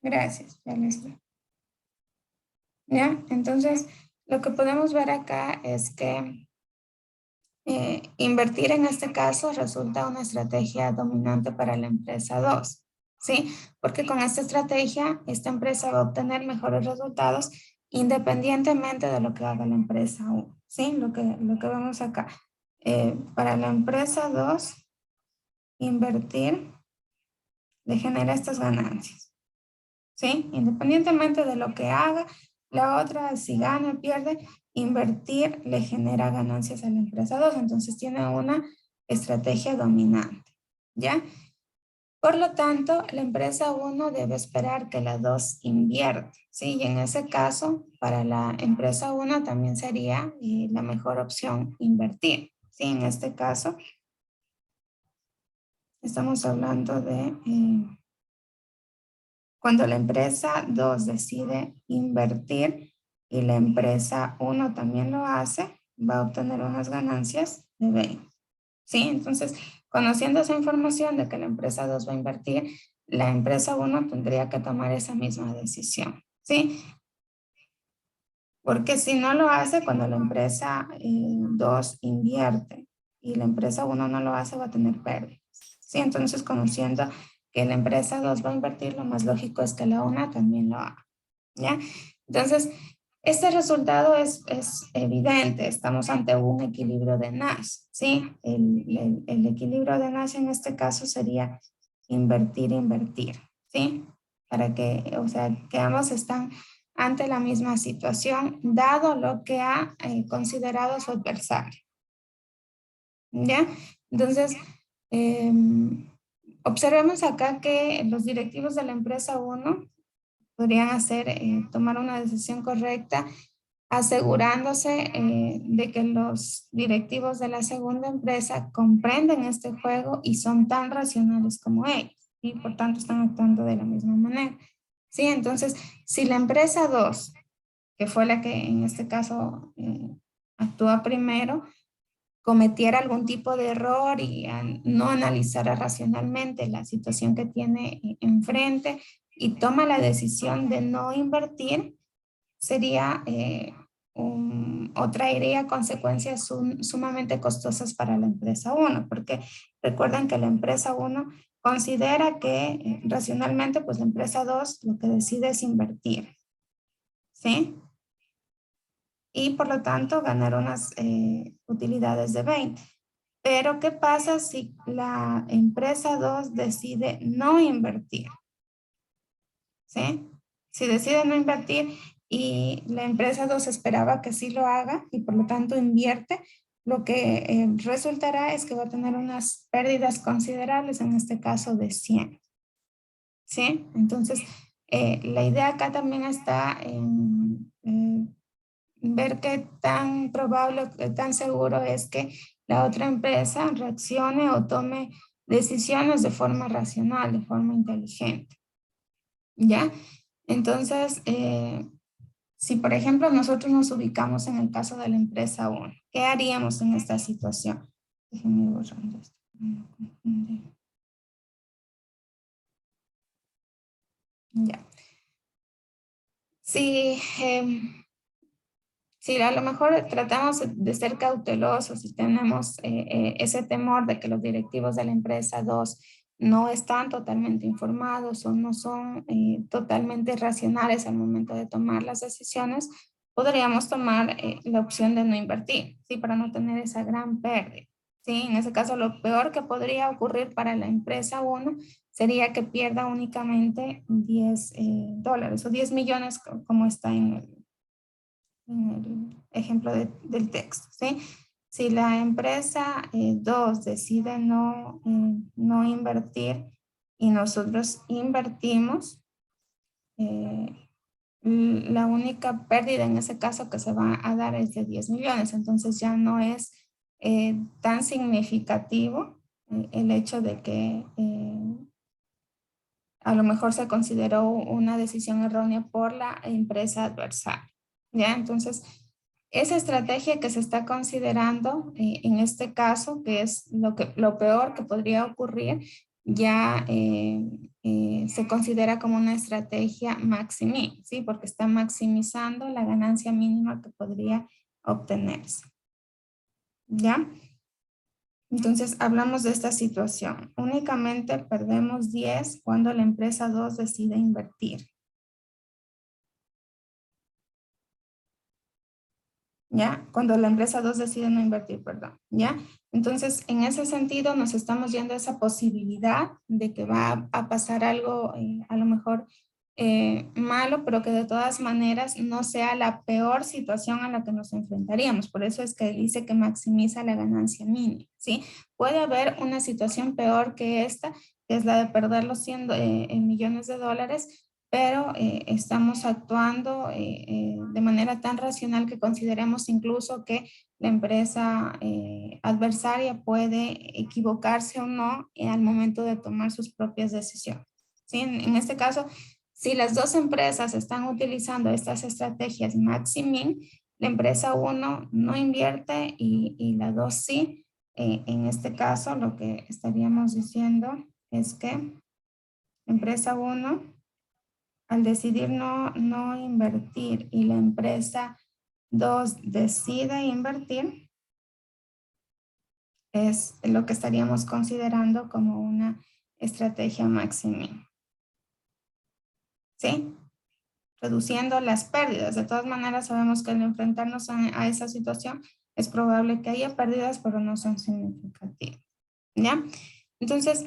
Gracias, ya listo. ¿Ya? Entonces, lo que podemos ver acá es que invertir en este caso resulta una estrategia dominante para la empresa 2, ¿sí? Porque con esta estrategia, esta empresa va a obtener mejores resultados independientemente de lo que haga la empresa 1, ¿sí? Lo que vemos acá. Para la empresa 2, invertir le genera estas ganancias, ¿sí? Independientemente de lo que haga, la otra, si gana o pierde, invertir le genera ganancias a la empresa 2, entonces tiene una estrategia dominante, ¿ya? Por lo tanto, la empresa 1 debe esperar que la 2 invierta, ¿sí? Y en ese caso, para la empresa 1 también sería la mejor opción invertir, ¿sí? En este caso, estamos hablando de cuando la empresa 2 decide invertir y la empresa 1 también lo hace, va a obtener unas ganancias de 20. ¿Sí? Entonces, conociendo esa información de que la empresa 2 va a invertir, la empresa 1 tendría que tomar esa misma decisión. ¿Sí? Porque si no lo hace, cuando la empresa 2 invierte y la empresa 1 no lo hace, va a tener pérdidas. ¿Sí? Entonces, conociendo que la empresa 2 va a invertir, lo más lógico es que la 1 también lo haga. ¿Ya? Entonces, este resultado es evidente, estamos ante un equilibrio de Nash, ¿sí? El equilibrio de Nash en este caso sería invertir, invertir, ¿sí? Para que, o sea, que ambos están ante la misma situación, dado lo que ha considerado su adversario, ¿ya? Entonces, eh, observemos acá que los directivos de la empresa 1 podrían hacer, tomar una decisión correcta, asegurándose de que los directivos de la segunda empresa comprenden este juego y son tan racionales como ellos, y por tanto están actuando de la misma manera. Sí, entonces, si la empresa 2, que fue la que en este caso actúa primero, cometiera algún tipo de error y no analizara racionalmente la situación que tiene enfrente y toma la decisión de no invertir, sería o traería consecuencias sumamente costosas para la empresa 1, porque recuerden que la empresa 1 considera que racionalmente, pues la empresa 2 lo que decide es invertir, ¿sí? Y por lo tanto ganar unas utilidades de 20. Pero ¿qué pasa si la empresa 2 decide no invertir? ¿Sí? Si decide no invertir y la empresa 2 esperaba que sí lo haga y por lo tanto invierte, lo que resultará es que va a tener unas pérdidas considerables, en este caso de 100. ¿Sí? Entonces, la idea acá también está en ver qué tan probable, qué tan seguro es que la otra empresa reaccione o tome decisiones de forma racional, de forma inteligente. ¿Ya? Entonces, si por ejemplo nosotros nos ubicamos en el caso de la empresa 1, ¿qué haríamos en esta situación? Déjenme ir borrando esto. Ya. Sí, sí, a lo mejor tratamos de ser cautelosos y tenemos ese temor de que los directivos de la empresa 2 no están totalmente informados o no son totalmente racionales al momento de tomar las decisiones, podríamos tomar la opción de no invertir, ¿sí? Para no tener esa gran pérdida. ¿Sí? En ese caso, lo peor que podría ocurrir para la empresa 1 sería que pierda únicamente $10 o 10 millones como está en el ejemplo del texto, ¿sí? Si la empresa 2 decide no invertir y nosotros invertimos, la única pérdida en ese caso que se va a dar es de 10 millones, entonces ya no es tan significativo el hecho de que a lo mejor se consideró una decisión errónea por la empresa adversaria. ¿Ya? Entonces, esa estrategia que se está considerando en este caso, que es lo peor que podría ocurrir, ya se considera como una estrategia maximi, ¿sí? Porque está maximizando la ganancia mínima que podría obtenerse. ¿Ya? Entonces, hablamos de esta situación. Únicamente perdemos 10 cuando la empresa 2 decide invertir. ¿Ya? Cuando la empresa 2 decide no invertir, perdón, ¿ya? Entonces, en ese sentido, nos estamos yendo a esa posibilidad de que va a pasar algo a lo mejor malo, pero que de todas maneras no sea la peor situación a la que nos enfrentaríamos. Por eso es que dice que maximiza la ganancia mínima, ¿sí? Puede haber una situación peor que esta, que es la de perder los 100 millones de dólares, pero estamos actuando de manera tan racional que consideremos incluso que la empresa adversaria puede equivocarse o no al momento de tomar sus propias decisiones. ¿Sí? En este caso, si las dos empresas están utilizando estas estrategias max-min, la empresa 1 no invierte y la 2 sí. En este caso, lo que estaríamos diciendo es que empresa 1 al decidir no invertir y la empresa 2 decide invertir, es lo que estaríamos considerando como una estrategia máxima. ¿Sí? Reduciendo las pérdidas. De todas maneras, sabemos que al enfrentarnos a esa situación es probable que haya pérdidas, pero no son significativas. ¿Ya? Entonces,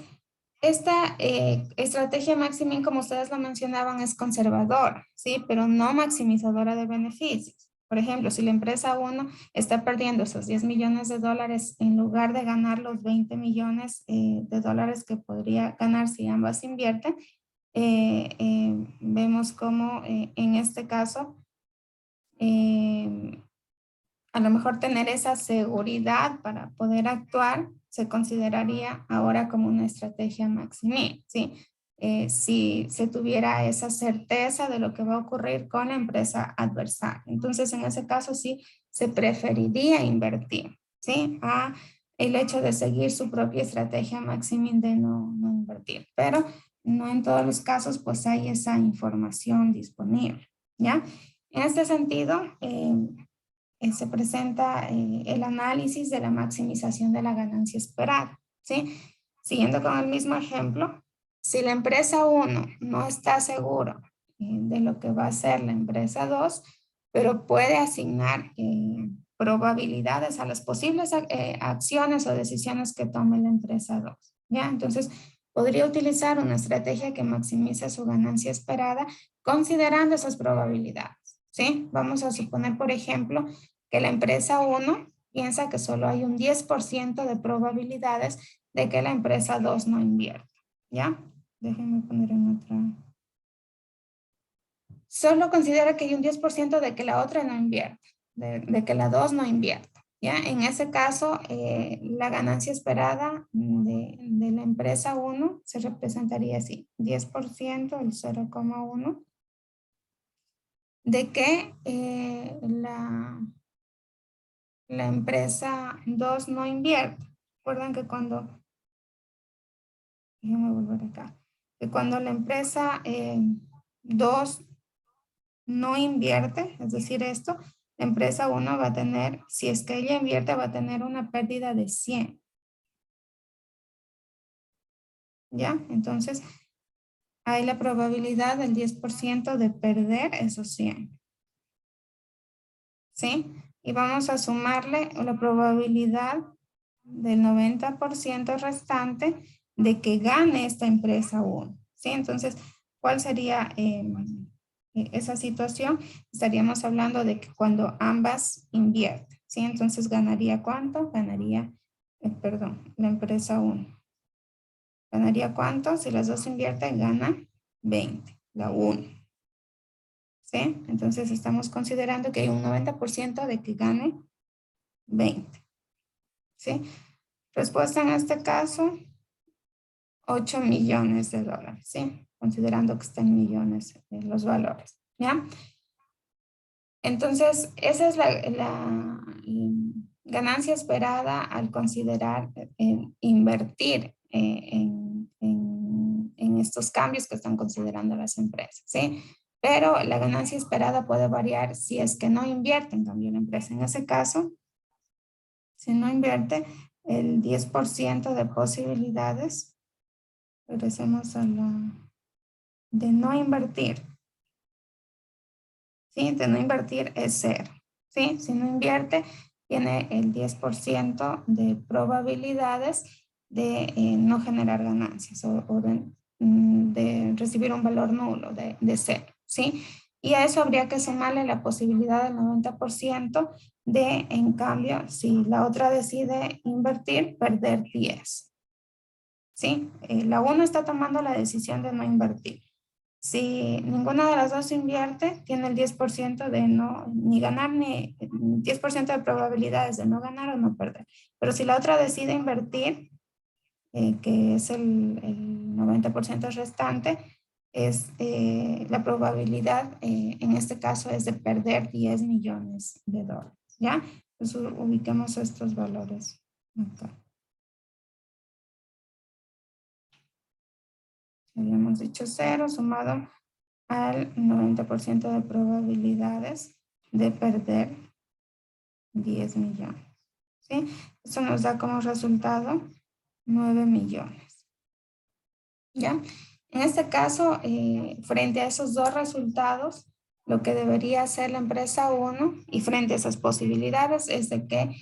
esta estrategia maximing, como ustedes lo mencionaban, es conservadora, ¿sí? Pero no maximizadora de beneficios. Por ejemplo, si la empresa 1 está perdiendo esos 10 millones de dólares en lugar de ganar los 20 millones de dólares que podría ganar si ambas invierten, vemos como en este caso a lo mejor tener esa seguridad para poder actuar se consideraría ahora como una estrategia maximil, ¿sí? Si se tuviera esa certeza de lo que va a ocurrir con la empresa adversaria. Entonces, en ese caso sí se preferiría invertir, ¿sí? A el hecho de seguir su propia estrategia maximil de no invertir. Pero no en todos los casos, pues hay esa información disponible, ¿ya? En este sentido, se presenta el análisis de la maximización de la ganancia esperada, ¿sí? Siguiendo con el mismo ejemplo, si la empresa 1 no está segura de lo que va a hacer la empresa 2, pero puede asignar probabilidades a las posibles acciones o decisiones que tome la empresa 2, ¿ya? Entonces, podría utilizar una estrategia que maximice su ganancia esperada considerando esas probabilidades, ¿sí? Vamos a suponer, por ejemplo, que la empresa 1 piensa que solo hay un 10% de probabilidades de que la empresa 2 no invierta, ¿ya? Déjenme poner en otra. Solo considera que hay un 10% de que la otra no invierta, de que la 2 no invierta, ¿ya? En ese caso, la ganancia esperada de la empresa 1 se representaría así, 10%, el 0,1, de que la empresa 2 no invierte. Recuerden que déjenme volver acá, que cuando la empresa 2 no invierte, es decir, esto, la empresa 1 va a tener, si es que ella invierte, va a tener una pérdida de 100. ¿Ya? Entonces, hay la probabilidad del 10% de perder esos 100. ¿Sí? Y vamos a sumarle la probabilidad del 90% restante de que gane esta empresa 1. ¿Sí? Entonces, ¿cuál sería esa situación? Estaríamos hablando de que cuando ambas invierten. ¿Sí? Entonces, ¿ganaría cuánto? Ganaría, perdón, la empresa 1. ¿Ganaría cuánto? Si las dos invierten, gana 20, la 1. ¿Sí? Entonces, estamos considerando que hay un 90% de que gane 20. ¿Sí? Respuesta en este caso, 8 millones de dólares, ¿sí? Considerando que están millones los valores, ¿ya? Entonces, esa es la ganancia esperada al considerar invertir en estos cambios que están considerando las empresas, ¿sí? Pero la ganancia esperada puede variar si es que no invierte en cambio la empresa. En ese caso, si no invierte, el 10% de posibilidades, regresemos a la de no invertir, ¿sí? De no invertir es cero, ¿sí? Si no invierte, tiene el 10% de probabilidades de no generar ganancias o de recibir un valor nulo de cero, ¿sí? Y a eso habría que sumarle la posibilidad del 90% de, en cambio, si la otra decide invertir, perder 10, ¿sí? La uno está tomando la decisión de no invertir. Si ninguna de las dos invierte, tiene el 10% de no ni ganar, ni 10% de probabilidades de no ganar o no perder. Pero si la otra decide invertir, que es el 90% restante, es la probabilidad, en este caso, es de perder 10 millones de dólares. ¿Ya? Entonces ubiquemos estos valores acá. Habíamos dicho 0 sumado al 90% de probabilidades de perder 10 millones. ¿Sí? Eso nos da como resultado 9 millones. ¿Ya? En este caso, frente a esos dos resultados, lo que debería hacer la empresa 1 y frente a esas posibilidades es de que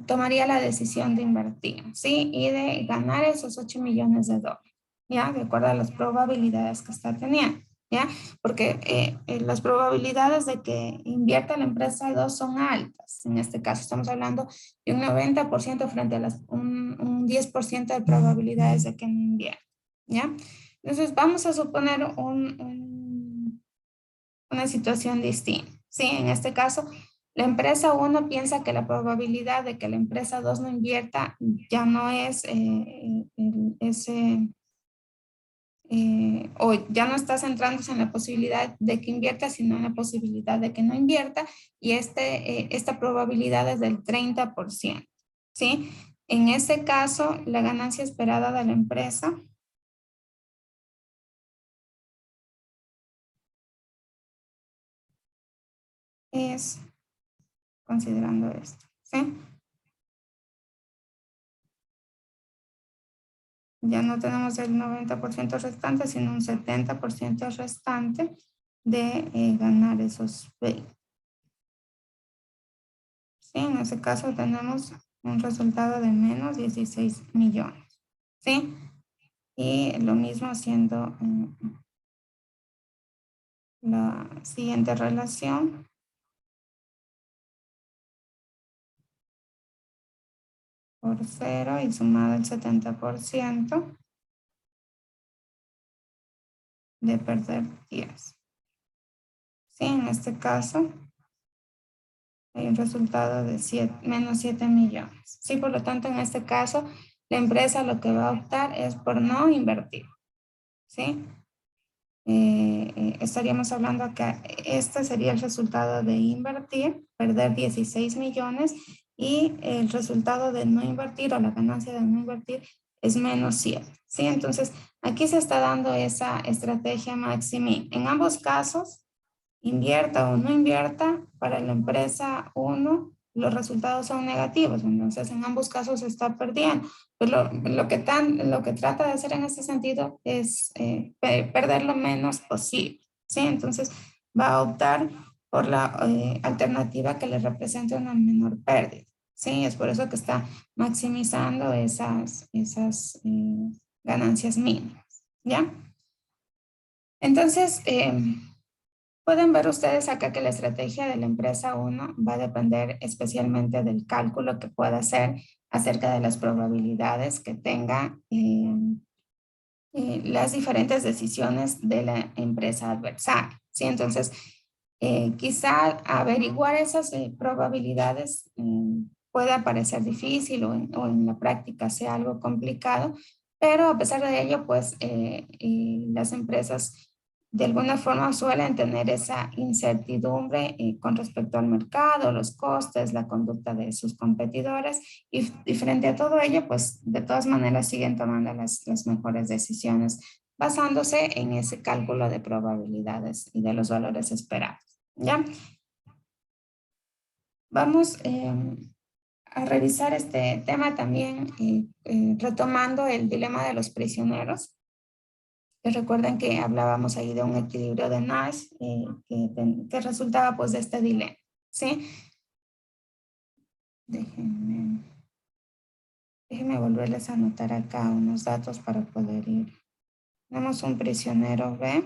tomaría la decisión de invertir, ¿sí? Y de ganar esos 8 millones de dólares, ¿ya? De acuerdo a las probabilidades que está teniendo, ¿ya? Porque las probabilidades de que invierta la empresa 2 son altas. En este caso estamos hablando de un 90% frente a un 10% de probabilidades de que no invierta, ¿ya? Entonces vamos a suponer una situación distinta. Sí, en este caso, la empresa 1 piensa que la probabilidad de que la empresa 2 no invierta ya no es o ya no está centrándose en la posibilidad de que invierta, sino en la posibilidad de que no invierta, y esta probabilidad es del 30%, ¿sí? En ese caso, la ganancia esperada de la empresa es, considerando esto, ¿sí? Ya no tenemos el 90% restante, sino un 70% restante de ganar esos 20. ¿Sí? En ese caso tenemos un resultado de menos 16 millones. ¿Sí? Y lo mismo haciendo la siguiente relación. Por 0 y sumado el 70% de perder 10. ¿Sí? En este caso hay un resultado de menos 7 millones. Sí, por lo tanto, en este caso, la empresa lo que va a optar es por no invertir. ¿Sí? Estaríamos hablando que este sería el resultado de invertir, perder 16 millones, y el resultado de no invertir o la ganancia de no invertir es menos 7. ¿Sí? Entonces, aquí se está dando esa estrategia máxima. En ambos casos, invierta o no invierta, para la empresa 1, los resultados son negativos. Entonces, en ambos casos se está perdiendo. Pues lo que trata de hacer en este sentido es perder lo menos posible, ¿sí? Entonces, va a optar por la alternativa que le represente una menor pérdida, ¿sí? Es por eso que está maximizando esas ganancias mínimas, ¿ya? Entonces, pueden ver ustedes acá que la estrategia de la empresa 1 va a depender especialmente del cálculo que pueda hacer acerca de las probabilidades que tenga las diferentes decisiones de la empresa adversaria, ¿sí? Entonces, quizá averiguar esas probabilidades pueda parecer difícil o en la práctica sea algo complicado, pero a pesar de ello, pues las empresas de alguna forma suelen tener esa incertidumbre con respecto al mercado, los costes, la conducta de sus competidores, y frente a todo ello, pues de todas maneras siguen tomando las mejores decisiones basándose en ese cálculo de probabilidades y de los valores esperados. ¿Ya? Vamos a revisar este tema también retomando el dilema de los prisioneros. Recuerden que hablábamos ahí de un equilibrio de Nash que resultaba pues de este dilema, ¿sí? Déjenme volverles a anotar acá unos datos para poder ir. Tenemos un prisionero B.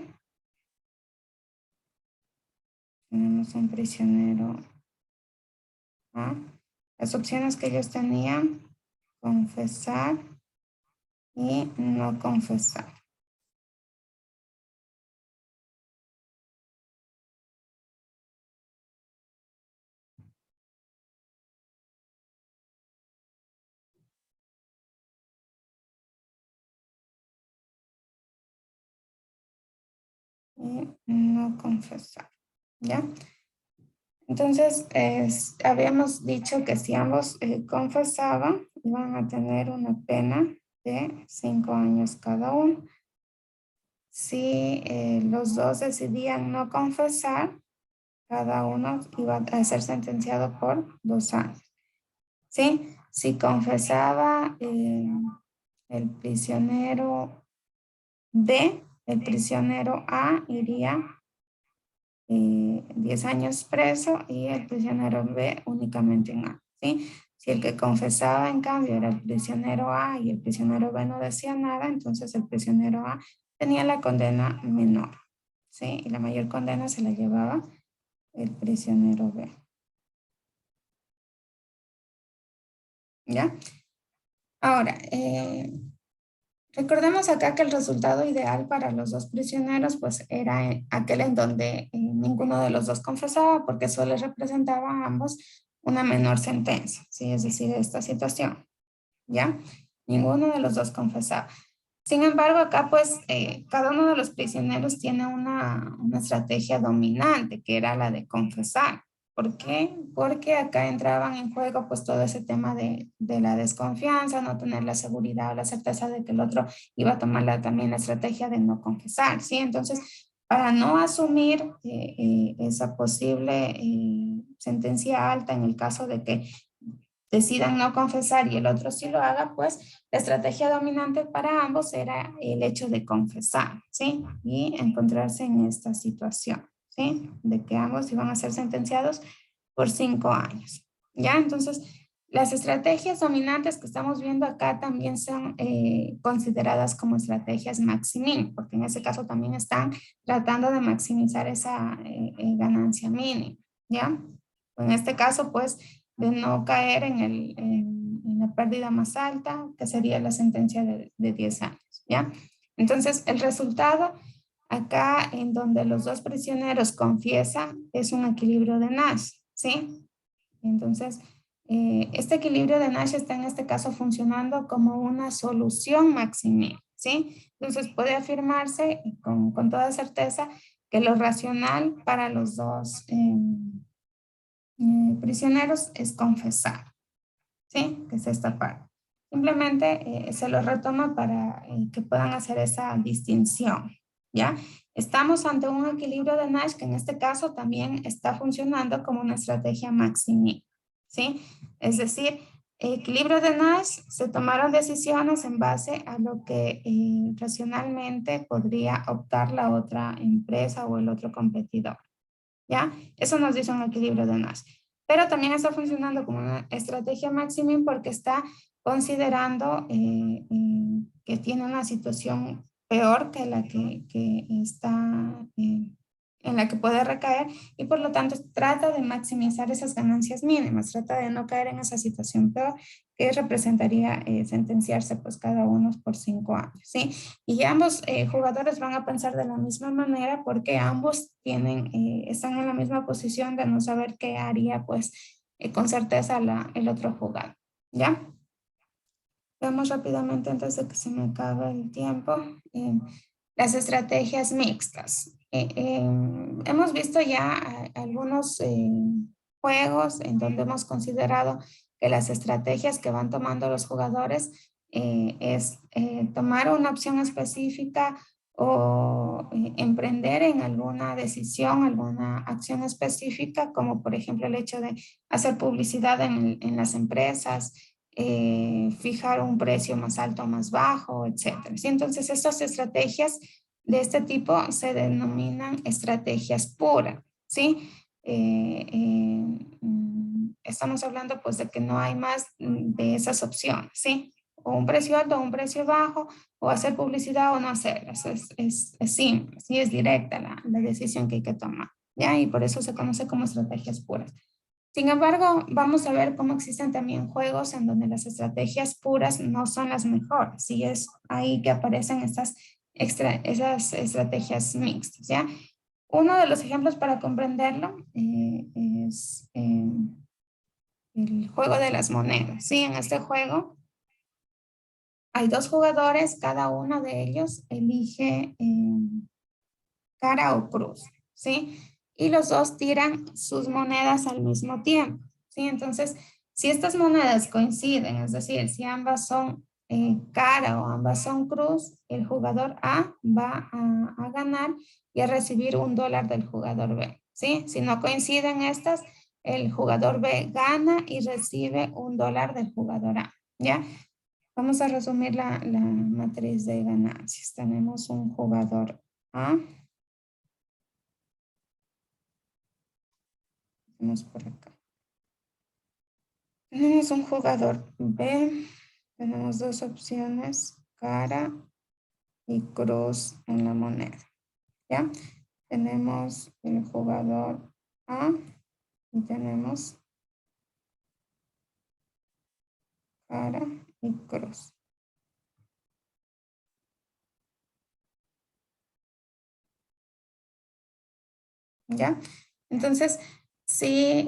Tenemos un prisionero A. Las opciones que ellos tenían, confesar y no confesar. Y no confesar, ¿ya? Entonces, habíamos dicho que si ambos confesaban, iban a tener una pena de 5 años cada uno. Si los dos decidían no confesar, cada uno iba a ser sentenciado por 2 años. ¿Sí? Si confesaba el prisionero B, el prisionero A iría 10 años preso y el prisionero B únicamente en A, ¿sí? Si el que confesaba, en cambio, era el prisionero A y el prisionero B no decía nada, entonces el prisionero A tenía la condena menor, ¿sí? Y la mayor condena se la llevaba el prisionero B. ¿Ya? Ahora, recordemos acá que el resultado ideal para los dos prisioneros pues era aquel en donde ninguno de los dos confesaba porque eso les representaba a ambos una menor sentencia, ¿sí? Es decir, esta situación, ¿ya? Ninguno de los dos confesaba. Sin embargo, acá pues cada uno de los prisioneros tiene una estrategia dominante que era la de confesar. ¿Por qué? Porque acá entraban en juego pues todo ese tema de la desconfianza, no tener la seguridad o la certeza de que el otro iba a tomar también la estrategia de no confesar, ¿sí? Entonces, para no asumir esa posible sentencia alta en el caso de que decidan no confesar y el otro sí lo haga, pues la estrategia dominante para ambos era el hecho de confesar, ¿sí? Y encontrarse en esta situación, ¿sí? De que ambos iban a ser sentenciados por 5 años, ¿ya? Entonces, las estrategias dominantes que estamos viendo acá también son consideradas como estrategias maximin, porque en ese caso también están tratando de maximizar esa ganancia mínima, ¿ya? En este caso, pues, de no caer en la pérdida más alta, que sería la sentencia de 10 años, ¿ya? Entonces, el resultado acá en donde los dos prisioneros confiesan es un equilibrio de Nash, ¿sí? Entonces, este equilibrio de Nash está en este caso funcionando como una solución máxima, ¿sí? Entonces, puede afirmarse con toda certeza que lo racional para los dos prisioneros es confesar, ¿sí? Que es esta parte. Simplemente se lo retoma para que puedan hacer esa distinción, ¿ya? Estamos ante un equilibrio de Nash que en este caso también está funcionando como una estrategia máxima, ¿sí? Es decir, equilibrio de Nash, se tomaron decisiones en base a lo que racionalmente podría optar la otra empresa o el otro competidor, ¿ya? Eso nos dice un equilibrio de Nash. Pero también está funcionando como una estrategia maximum porque está considerando que tiene una situación peor que la que está en la que puede recaer y por lo tanto trata de maximizar esas ganancias mínimas, trata de no caer en esa situación peor que representaría sentenciarse pues cada uno por 5 años, ¿sí? Y ambos jugadores van a pensar de la misma manera porque ambos están en la misma posición de no saber qué haría pues con certeza el otro jugador, ¿ya? Veamos rápidamente antes de que se me acabe el tiempo. Las estrategias mixtas. Hemos visto ya algunos juegos en donde hemos considerado que las estrategias que van tomando los jugadores es tomar una opción específica o emprender en alguna decisión, alguna acción específica, como por ejemplo el hecho de hacer publicidad en las empresas, fijar un precio más alto o más bajo, etcétera. ¿Sí? Entonces, estas estrategias de este tipo se denominan estrategias puras, ¿sí? Estamos hablando pues de que no hay más de esas opciones, ¿sí? O un precio alto o un precio bajo, o hacer publicidad o no hacerla. Es simple, ¿sí? Es directa la decisión que hay que tomar, ¿ya? Y por eso se conoce como estrategias puras. Sin embargo, vamos a ver cómo existen también juegos en donde las estrategias puras no son las mejores. Sí, es ahí que aparecen esas estrategias mixtas, ¿ya? Uno de los ejemplos para comprenderlo es el juego de las monedas. Sí, en este juego hay dos jugadores, cada uno de ellos elige cara o cruz, ¿sí? Y los dos tiran sus monedas al mismo tiempo, ¿sí? Entonces, si estas monedas coinciden, es decir, si ambas son cara o ambas son cruz, el jugador A va a ganar y a recibir $1 del jugador B, ¿sí? Si no coinciden estas, el jugador B gana y recibe $1 del jugador A, ¿ya? Vamos a resumir la matriz de ganancias. Tenemos un jugador A. Vamos por acá. Tenemos un jugador B. Tenemos dos opciones, cara y cruz en la moneda. ¿Ya? Tenemos el jugador A y tenemos cara y cruz. ¿Ya? Entonces, si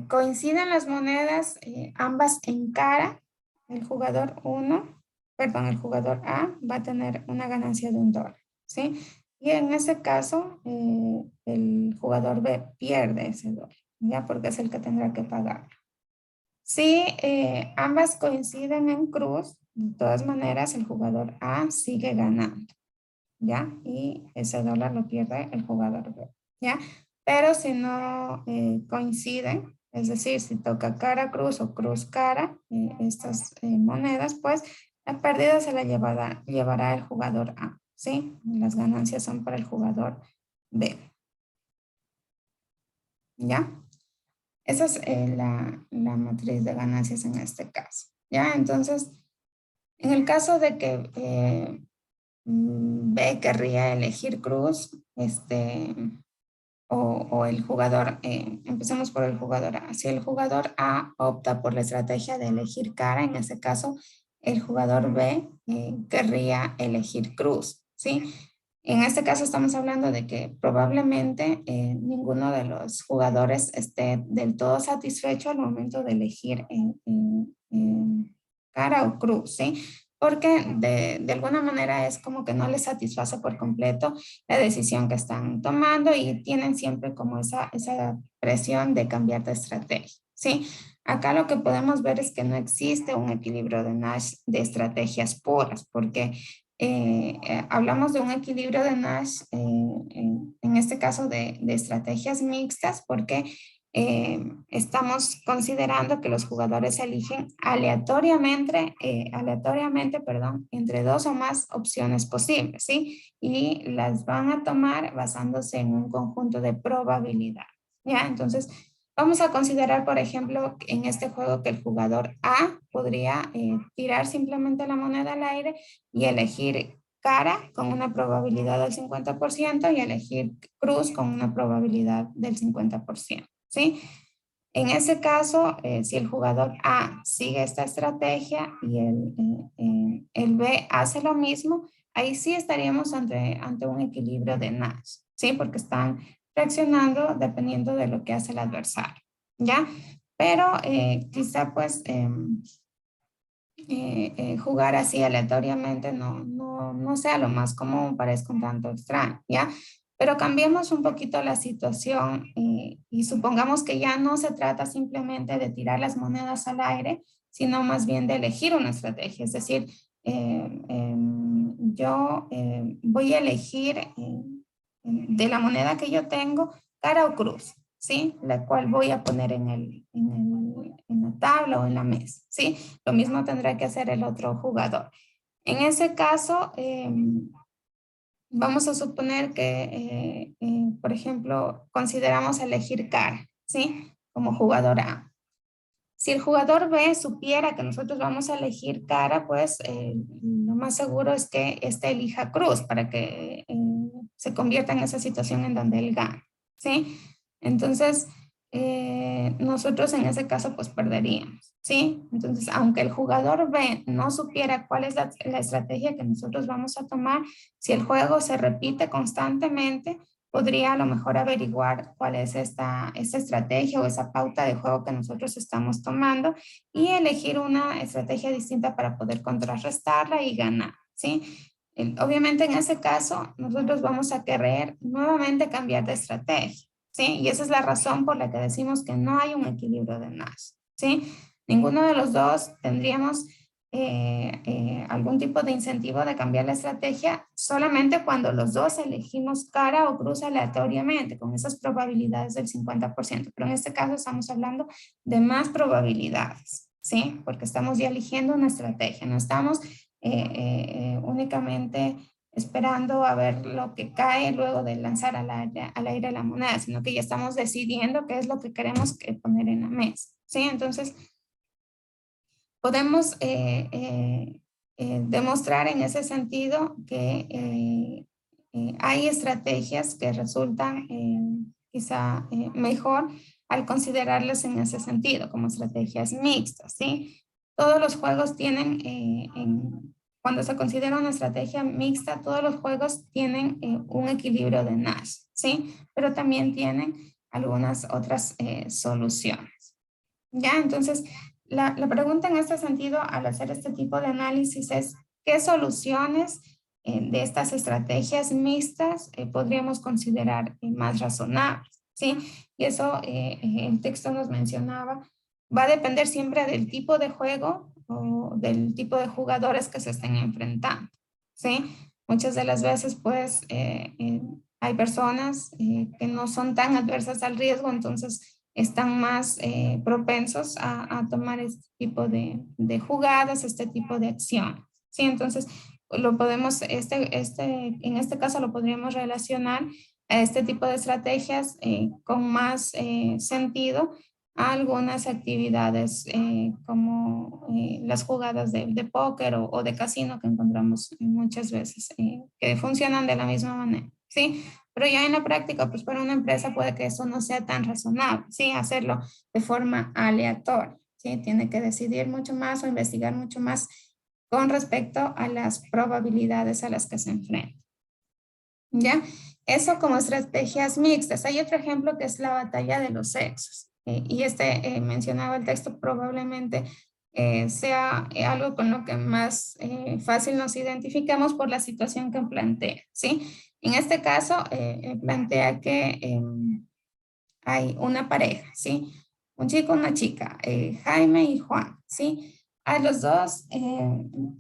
coinciden las monedas, ambas en cara, el jugador 1, perdón, el jugador A va a tener una ganancia de $1, ¿sí? Y en ese caso, el jugador B pierde ese $1, ¿ya? Porque es el que tendrá que pagar. Si ambas coinciden en cruz, de todas maneras, el jugador A sigue ganando, ¿ya? Y ese $1 lo pierde el jugador B, ¿ya? Pero si no coinciden, es decir, si toca cara cruz o cruz cara, estas monedas, pues la pérdida se la llevará el jugador A, ¿sí? Las ganancias son para el jugador B, ¿ya? Esa es la matriz de ganancias en este caso, ¿ya? Entonces, en el caso de que B querría elegir cruz, o el jugador, empecemos por el jugador A. Si el jugador A opta por la estrategia de elegir cara, en ese caso, el jugador B querría elegir cruz, ¿sí? En este caso estamos hablando de que probablemente ninguno de los jugadores esté del todo satisfecho al momento de elegir cara o cruz, ¿sí? Porque de alguna manera es como que no les satisface por completo la decisión que están tomando y tienen siempre como esa presión de cambiar de estrategia, ¿sí? Acá lo que podemos ver es que no existe un equilibrio de Nash de estrategias puras, porque hablamos de un equilibrio de Nash, en este caso de estrategias mixtas, porque estamos considerando que los jugadores eligen aleatoriamente, perdón, entre dos o más opciones posibles, ¿sí? Y las van a tomar basándose en un conjunto de probabilidad, ¿ya? Entonces, vamos a considerar, por ejemplo, en este juego que el jugador A podría tirar simplemente la moneda al aire y elegir cara con una probabilidad del 50% y elegir cruz con una probabilidad del 50%, ¿sí? En ese caso, si el jugador A sigue esta estrategia y el B hace lo mismo, ahí sí estaríamos ante un equilibrio de Nash, ¿sí? Porque están reaccionando dependiendo de lo que hace el adversario, ¿ya? Pero quizá pues jugar así aleatoriamente no sea lo más común, parezca un tanto extraño, ¿ya? Pero cambiemos un poquito la situación y supongamos que ya no se trata simplemente de tirar las monedas al aire, sino más bien de elegir una estrategia. Es decir, yo voy a elegir de la moneda que yo tengo, cara o cruz, ¿sí? La cual voy a poner en la tabla o en la mesa, ¿sí? Lo mismo tendrá que hacer el otro jugador. En ese caso, vamos a suponer que, por ejemplo, consideramos elegir cara, ¿sí? Como jugador A. Si el jugador B supiera que nosotros vamos a elegir cara, pues lo más seguro es que éste elija cruz para que se convierta en esa situación en donde él gana, ¿sí? Entonces, nosotros en ese caso pues perderíamos, ¿sí? Entonces, aunque el jugador B no supiera cuál es la estrategia que nosotros vamos a tomar, si el juego se repite constantemente, podría a lo mejor averiguar cuál es esta estrategia o esa pauta de juego que nosotros estamos tomando y elegir una estrategia distinta para poder contrarrestarla y ganar, ¿sí? Obviamente en ese caso nosotros vamos a querer nuevamente cambiar de estrategia, ¿sí? Y esa es la razón por la que decimos que no hay un equilibrio de Nash, ¿sí? Ninguno de los dos tendríamos algún tipo de incentivo de cambiar la estrategia solamente cuando los dos elegimos cara o cruz aleatoriamente, con esas probabilidades del 50%. Pero en este caso estamos hablando de más probabilidades, ¿sí? Porque estamos ya eligiendo una estrategia, no estamos únicamente esperando a ver lo que cae luego de lanzar al aire la moneda, sino que ya estamos decidiendo qué es lo que queremos poner en la mesa, ¿sí? Entonces, podemos demostrar en ese sentido que hay estrategias que resultan quizá mejor al considerarlas en ese sentido, como estrategias mixtas, ¿sí? Todos los juegos tienen, cuando se considera una estrategia mixta, todos los juegos tienen un equilibrio de Nash, ¿sí? Pero también tienen algunas otras soluciones. ¿Ya? Entonces, la pregunta en este sentido, al hacer este tipo de análisis, es ¿qué soluciones de estas estrategias mixtas podríamos considerar más razonables? ¿Sí? Y eso el texto nos mencionaba, va a depender siempre del tipo de juego o del tipo de jugadores que se estén enfrentando. ¿Sí? Muchas de las veces, pues, hay personas que no son tan adversas al riesgo, entonces están más propensos a tomar este tipo de jugadas, este tipo de acciones. ¿Sí? Entonces, lo podemos, en este caso lo podríamos relacionar a este tipo de estrategias con más sentido a algunas actividades como las jugadas de póker o de casino que encontramos muchas veces que funcionan de la misma manera. ¿Sí? Pero ya en la práctica, pues para una empresa puede que eso no sea tan razonable, ¿sí? Hacerlo de forma aleatoria, ¿sí? Tiene que decidir mucho más o investigar mucho más con respecto a las probabilidades a las que se enfrenta. ¿Ya? Eso como estrategias mixtas. Hay otro ejemplo que es la batalla de los sexos. Y mencionaba el texto, probablemente sea algo con lo que más fácil nos identificamos por la situación que plantea, ¿sí? En este caso, plantea que hay una pareja, ¿sí? Un chico, una chica, Jaime y Juan, ¿sí? A los dos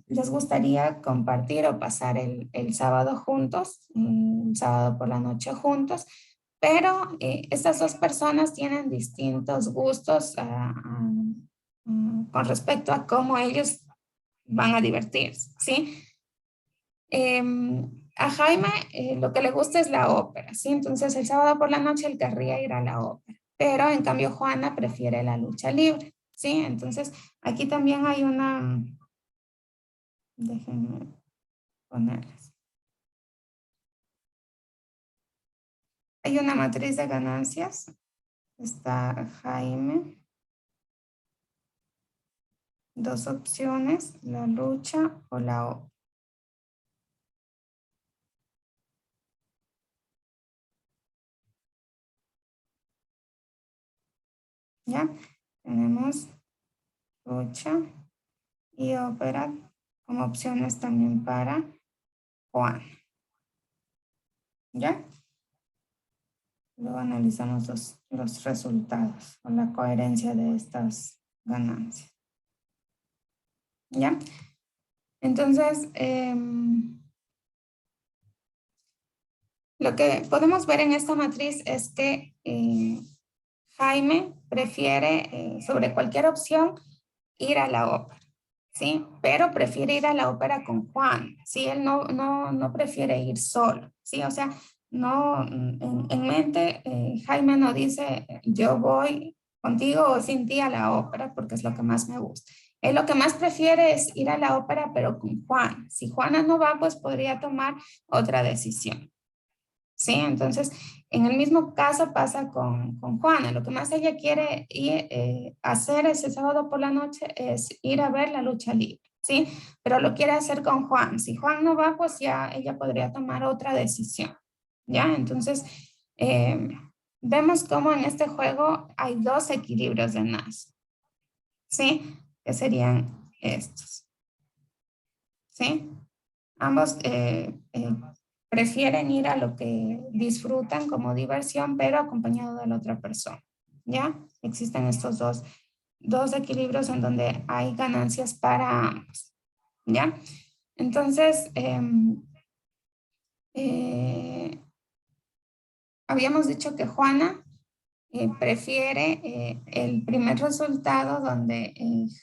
les gustaría compartir o pasar el sábado juntos, el sábado por la noche juntos, pero estas dos personas tienen distintos gustos con respecto a cómo ellos van a divertirse, ¿sí? A Jaime lo que le gusta es la ópera, ¿sí? Entonces el sábado por la noche él querría ir a la ópera, pero en cambio Juana prefiere la lucha libre, ¿sí? Entonces aquí también hay una, déjenme ponerles, hay una matriz de ganancias, está Jaime, dos opciones, la lucha o la ópera. ¿Ya? Tenemos lucha y ópera como opciones también para Juan. ¿Ya? Luego analizamos los resultados o la coherencia de estas ganancias. ¿Ya? Entonces, lo que podemos ver en esta matriz es que Jaime prefiere, sobre cualquier opción, ir a la ópera, ¿sí? Pero prefiere ir a la ópera con Juan, ¿sí? Él no prefiere ir solo, ¿sí? O sea, no, en mente, Jaime no dice, yo voy contigo o sin ti a la ópera porque es lo que más me gusta. Él lo que más prefiere es ir a la ópera, pero con Juan. Si Juana no va, pues podría tomar otra decisión. ¿Sí? Entonces, en el mismo caso pasa con Juana. Lo que más ella quiere hacer ese sábado por la noche es ir a ver la lucha libre, ¿sí? Pero lo quiere hacer con Juan. Si Juan no va, pues ya ella podría tomar otra decisión, ¿ya? Entonces, eh, vemos cómo en este juego hay dos equilibrios de Nash, ¿sí? Que serían estos, ¿sí? Ambos prefieren ir a lo que disfrutan como diversión, pero acompañado de la otra persona. ¿Ya? Existen estos dos equilibrios en donde hay ganancias para ambos. ¿Ya? Entonces, habíamos dicho que Juana prefiere el primer resultado donde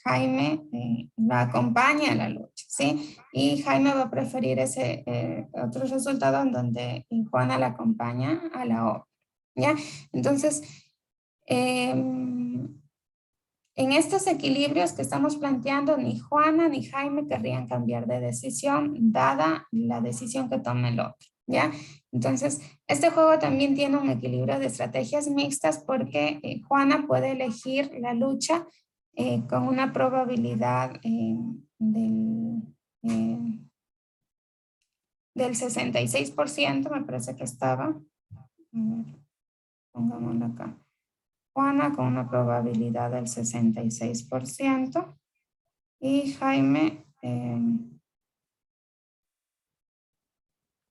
Jaime la acompaña a la lucha, ¿sí? Y Jaime va a preferir ese otro resultado en donde Juana la acompaña a la obra, ¿ya? Entonces, en estos equilibrios que estamos planteando, ni Juana ni Jaime querrían cambiar de decisión, dada la decisión que tome el otro, ¿ya? Entonces, este juego también tiene un equilibrio de estrategias mixtas porque Juana puede elegir la lucha con una probabilidad eh, del 66%, me parece que estaba. A ver, pongámoslo acá. Juana con una probabilidad del 66% y Jaime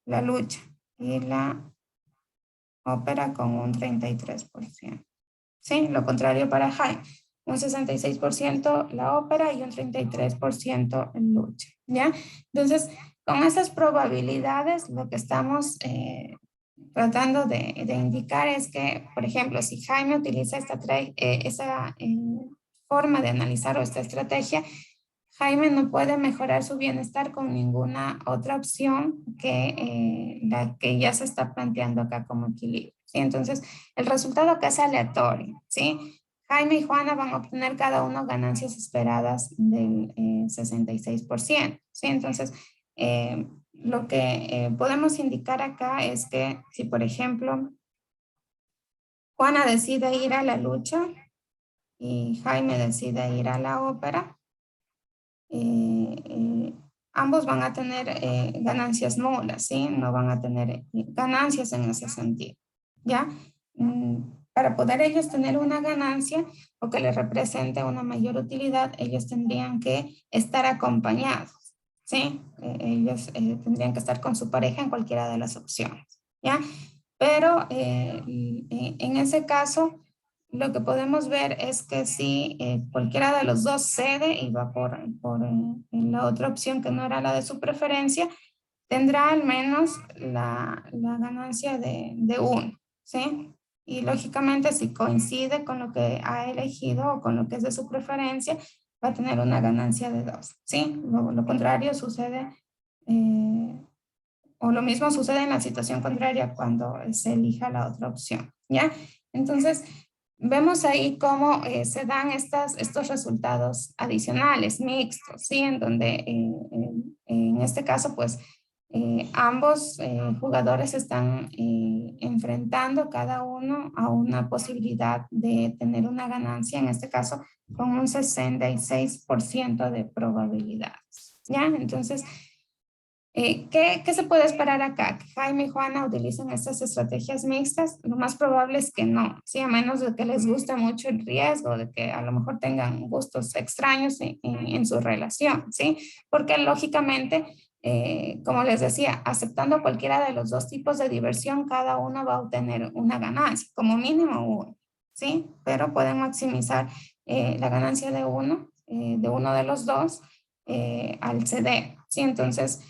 la lucha y la ópera con un 33%. Sí, lo contrario para Jaime, un 66% la ópera y un 33% en lucha, ¿ya? Entonces, con esas probabilidades, lo que estamos tratando de indicar es que, por ejemplo, si Jaime utiliza esa forma de analizar o esta estrategia, Jaime no puede mejorar su bienestar con ninguna otra opción que la que ya se está planteando acá como equilibrio, ¿sí? Entonces, el resultado acá es aleatorio, ¿sí? Jaime y Juana van a obtener cada uno ganancias esperadas del 66%, ¿sí? Entonces, lo que podemos indicar acá es que si, por ejemplo, Juana decide ir a la lucha y Jaime decide ir a la ópera, ambos van a tener ganancias nulas, ¿sí? No van a tener ganancias en ese sentido, ¿ya? Para poder ellos tener una ganancia o que les represente una mayor utilidad, ellos tendrían que estar acompañados, ¿sí? Ellos tendrían que estar con su pareja en cualquiera de las opciones, ¿ya? Pero en ese caso, lo que podemos ver es que si cualquiera de los dos cede y va por la otra opción que no era la de su preferencia, tendrá al menos la ganancia de uno, ¿sí? Y lógicamente si coincide con lo que ha elegido o con lo que es de su preferencia, va a tener una ganancia de dos, ¿sí? Lo contrario sucede, o lo mismo sucede en la situación contraria cuando se elija la otra opción, ¿ya? Entonces, vemos ahí cómo se dan estos resultados adicionales, mixtos, ¿sí? En donde en este caso, pues, ambos jugadores están enfrentando cada uno a una posibilidad de tener una ganancia, en este caso, con un 66% de probabilidades, ¿ya? Entonces, ¿qué se puede esperar acá? ¿Que Jaime y Juana utilicen estas estrategias mixtas? Lo más probable es que no, ¿sí? A menos de que les guste mucho el riesgo, de que a lo mejor tengan gustos extraños en su relación, ¿sí? Porque lógicamente, como les decía, aceptando cualquiera de los dos tipos de diversión, cada uno va a obtener una ganancia, como mínimo uno, ¿sí? Pero pueden maximizar la ganancia de uno de los dos al ceder, ¿sí? Entonces,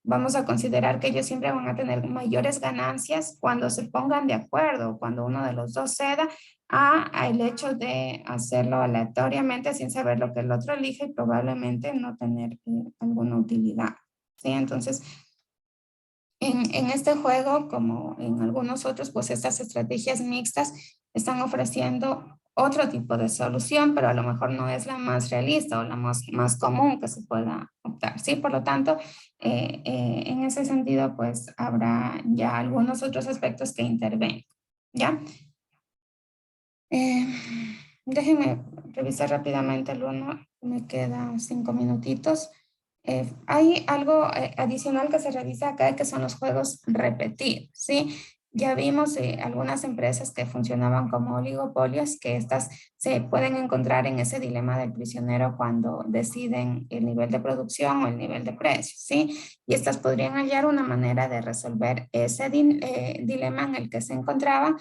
vamos a considerar que ellos siempre van a tener mayores ganancias cuando se pongan de acuerdo, cuando uno de los dos ceda a el hecho de hacerlo aleatoriamente sin saber lo que el otro elige y probablemente no tener alguna utilidad, ¿sí? Entonces, en este juego, como en algunos otros, pues estas estrategias mixtas están ofreciendo otro tipo de solución, pero a lo mejor no es la más realista o la más común que se pueda optar, ¿sí? Por lo tanto, en ese sentido, pues habrá ya algunos otros aspectos que intervengan, ¿ya? Eh, Déjenme revisar rápidamente el uno, me quedan 5 minutitos. Hay algo adicional que se revisa acá, que son los juegos repetidos, ¿sí? Ya vimos algunas empresas que funcionaban como oligopolios, que estas se pueden encontrar en ese dilema del prisionero cuando deciden el nivel de producción o el nivel de precios, ¿sí? Y estas podrían hallar una manera de resolver ese dilema en el que se encontraban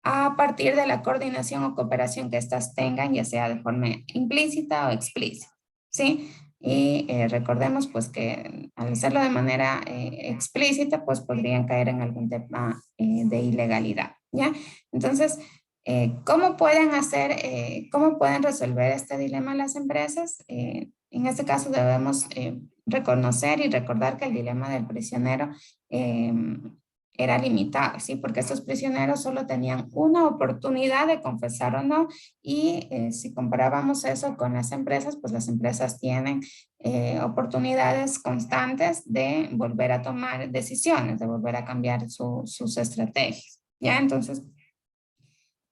a partir de la coordinación o cooperación que éstas tengan, ya sea de forma implícita o explícita, ¿sí? Y recordemos pues que al hacerlo de manera explícita, pues podrían caer en algún tema de ilegalidad, ¿ya? Entonces, ¿cómo pueden hacer, cómo pueden resolver este dilema las empresas? En este caso debemos reconocer y recordar que el dilema del prisionero era limitado, ¿sí? Porque estos prisioneros solo tenían una oportunidad de confesar o no, y si comparábamos eso con las empresas, pues las empresas tienen oportunidades constantes de volver a tomar decisiones, de volver a cambiar sus estrategias, ¿ya? Entonces,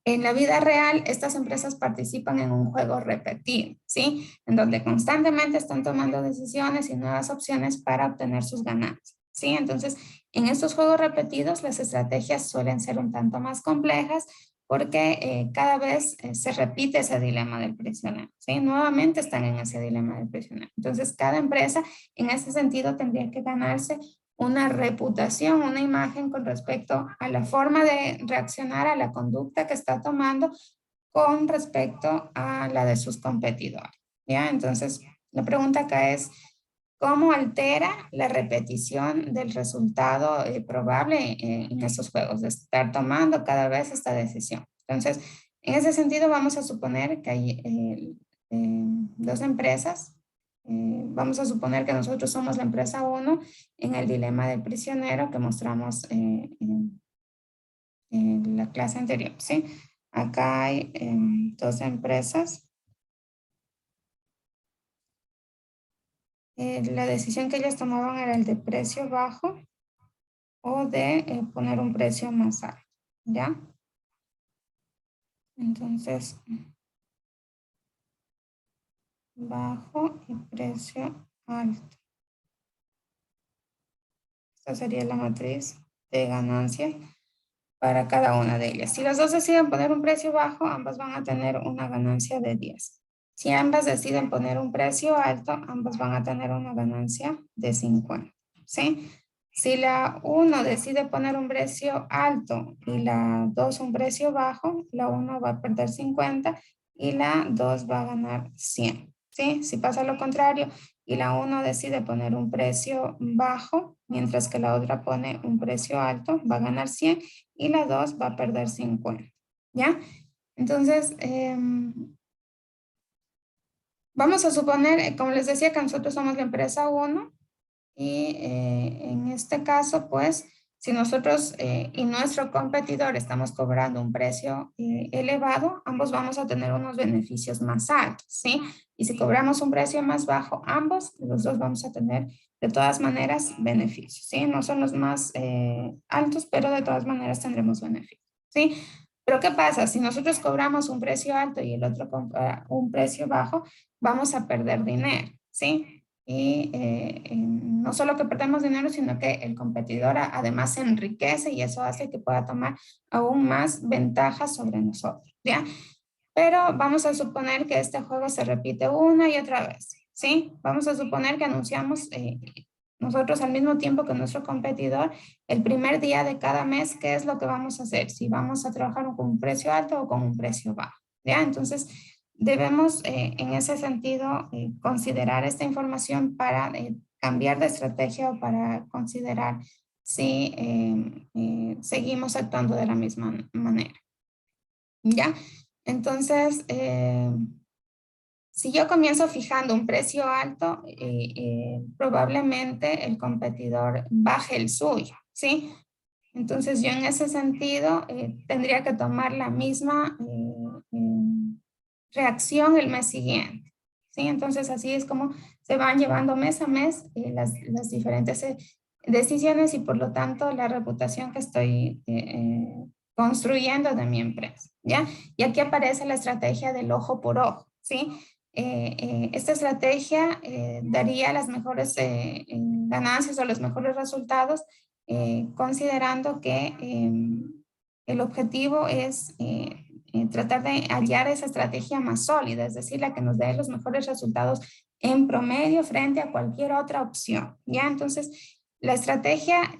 en la vida real, estas empresas participan en un juego repetido, ¿sí? En donde constantemente están tomando decisiones y nuevas opciones para obtener sus ganancias, ¿sí? Entonces, en estos juegos repetidos, las estrategias suelen ser un tanto más complejas porque cada vez se repite ese dilema del prisionero, ¿sí? Nuevamente están en ese dilema del prisionero. Entonces, cada empresa en ese sentido tendría que ganarse una reputación, una imagen con respecto a la forma de reaccionar a la conducta que está tomando con respecto a la de sus competidores, ¿ya? Entonces, la pregunta acá es, ¿cómo altera la repetición del resultado probable en estos juegos, de estar tomando cada vez esta decisión? Entonces, en ese sentido, vamos a suponer que hay dos empresas. Vamos a suponer que nosotros somos la empresa 1 en el dilema del prisionero que mostramos en la clase anterior, ¿sí? Acá hay dos empresas. La decisión que ellas tomaban era el de precio bajo o de poner un precio más alto, ¿ya? Entonces, bajo y precio alto. Esta sería la matriz de ganancia para cada una de ellas. Si las dos deciden poner un precio bajo, ambas van a tener una ganancia de 10. Si ambas deciden poner un precio alto, ambas van a tener una ganancia de 50, ¿sí? Si la 1 decide poner un precio alto y la 2 un precio bajo, la 1 va a perder 50 y la 2 va a ganar 100, ¿sí? Si pasa lo contrario y la 1 decide poner un precio bajo, mientras que la otra pone un precio alto, va a ganar 100 y la 2 va a perder 50, ¿ya? Entonces, vamos a suponer, como les decía, que nosotros somos la empresa 1 y en este caso, pues, si nosotros y nuestro competidor estamos cobrando un precio elevado, ambos vamos a tener unos beneficios más altos, ¿sí? Y si cobramos un precio más bajo, ambos, los dos vamos a tener de todas maneras beneficios, ¿sí? No son los más altos, pero de todas maneras tendremos beneficios, ¿sí? Pero ¿qué pasa? Si nosotros cobramos un precio alto y el otro compra un precio bajo, vamos a perder dinero, ¿sí? Y no solo que perdemos dinero, sino que el competidor además se enriquece y eso hace que pueda tomar aún más ventajas sobre nosotros, ¿ya? Pero vamos a suponer que este juego se repite una y otra vez, ¿sí? Vamos a suponer que anunciamos nosotros al mismo tiempo que nuestro competidor el primer día de cada mes, ¿qué es lo que vamos a hacer? Si vamos a trabajar con un precio alto o con un precio bajo, ¿ya? Entonces, debemos en ese sentido considerar esta información para cambiar de estrategia o para considerar si seguimos actuando de la misma manera. ¿Ya? Entonces, si yo comienzo fijando un precio alto, probablemente el competidor baje el suyo, ¿sí? Entonces yo en ese sentido tendría que tomar la misma reacción el mes siguiente, ¿sí? Entonces así es como se van llevando mes a mes las diferentes decisiones y por lo tanto la reputación que estoy construyendo de mi empresa, ¿ya? Y aquí aparece la estrategia del ojo por ojo, ¿sí? Esta estrategia daría las mejores ganancias o los mejores resultados considerando que el objetivo es tratar de hallar esa estrategia más sólida, es decir, la que nos dé los mejores resultados en promedio frente a cualquier otra opción, ¿ya? Entonces, la estrategia,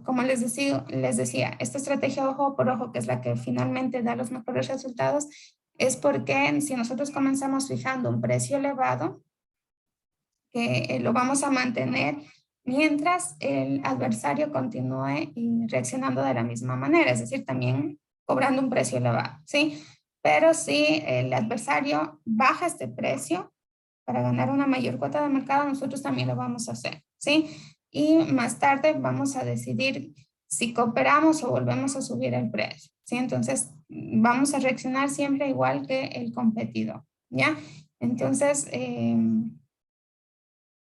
como les decía, esta estrategia ojo por ojo, que es la que finalmente da los mejores resultados, es porque si nosotros comenzamos fijando un precio elevado, que lo vamos a mantener mientras el adversario continúe reaccionando de la misma manera, es decir, también cobrando un precio elevado, ¿sí? Pero si el adversario baja este precio para ganar una mayor cuota de mercado, nosotros también lo vamos a hacer, ¿sí? Y más tarde vamos a decidir si cooperamos o volvemos a subir el precio, ¿sí? Entonces, vamos a reaccionar siempre igual que el competidor, ¿ya? Entonces,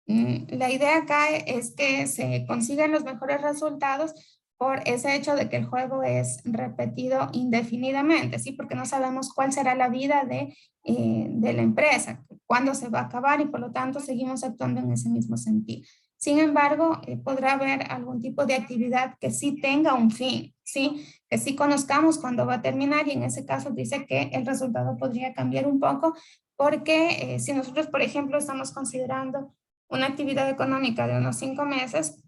la idea acá es que se consigan los mejores resultados por ese hecho de que el juego es repetido indefinidamente, ¿sí? Porque no sabemos cuál será la vida de la empresa, cuándo se va a acabar y por lo tanto seguimos actuando en ese mismo sentido. Sin embargo, podrá haber algún tipo de actividad que sí tenga un fin, ¿sí? Que sí conozcamos cuándo va a terminar y en ese caso dice que el resultado podría cambiar un poco porque si nosotros, por ejemplo, estamos considerando una actividad económica de unos 5 meses,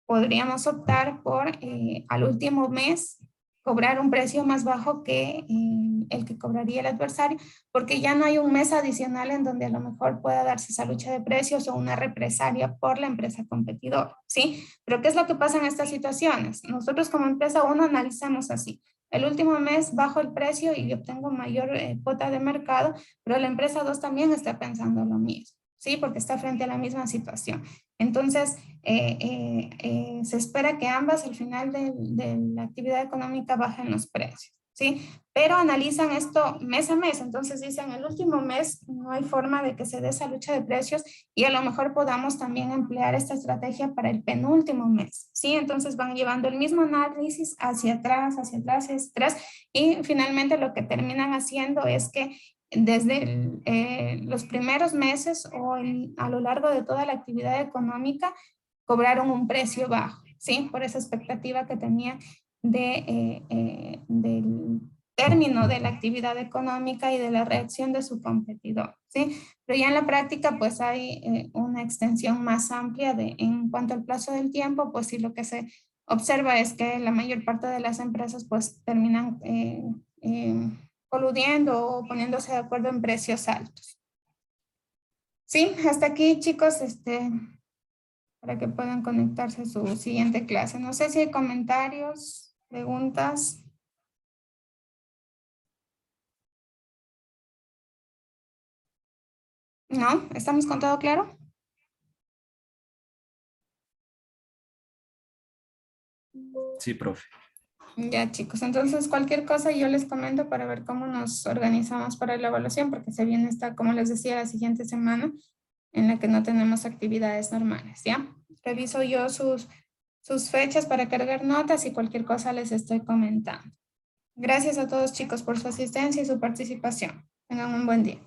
podríamos optar por al último mes cobrar un precio más bajo que el que cobraría el adversario, porque ya no hay un mes adicional en donde a lo mejor pueda darse esa lucha de precios o una represalia por la empresa competidora, ¿sí? Pero ¿qué es lo que pasa en estas situaciones? Nosotros como empresa uno analizamos así. El último mes bajo el precio y obtengo mayor cuota de mercado, pero la empresa 2 también está pensando lo mismo. ¿Sí? Porque está frente a la misma situación. Entonces, se espera que ambas al final de la actividad económica bajen los precios, ¿sí? Pero analizan esto mes a mes, entonces dicen, el último mes no hay forma de que se dé esa lucha de precios y a lo mejor podamos también emplear esta estrategia para el penúltimo mes, ¿sí? Entonces van llevando el mismo análisis hacia atrás, hacia atrás, hacia atrás y finalmente lo que terminan haciendo es que desde los primeros meses o a lo largo de toda la actividad económica cobraron un precio bajo, ¿sí? Por esa expectativa que tenía del término de la actividad económica y de la reacción de su competidor, ¿sí? Pero ya en la práctica pues hay una extensión más amplia en cuanto al plazo del tiempo, pues sí lo que se observa es que la mayor parte de las empresas pues terminan coludiendo o poniéndose de acuerdo en precios altos. Sí, hasta aquí chicos, para que puedan conectarse a su siguiente clase. No sé si hay comentarios, preguntas. ¿No? ¿Estamos con todo claro? Sí, profe. Ya chicos, entonces cualquier cosa yo les comento para ver cómo nos organizamos para la evaluación, porque se viene esta, como les decía, la siguiente semana en la que no tenemos actividades normales, ¿ya? Reviso yo sus fechas para cargar notas y cualquier cosa les estoy comentando. Gracias a todos chicos por su asistencia y su participación. Tengan un buen día.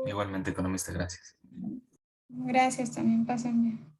Igualmente, economista, gracias. Gracias también, pasen bien.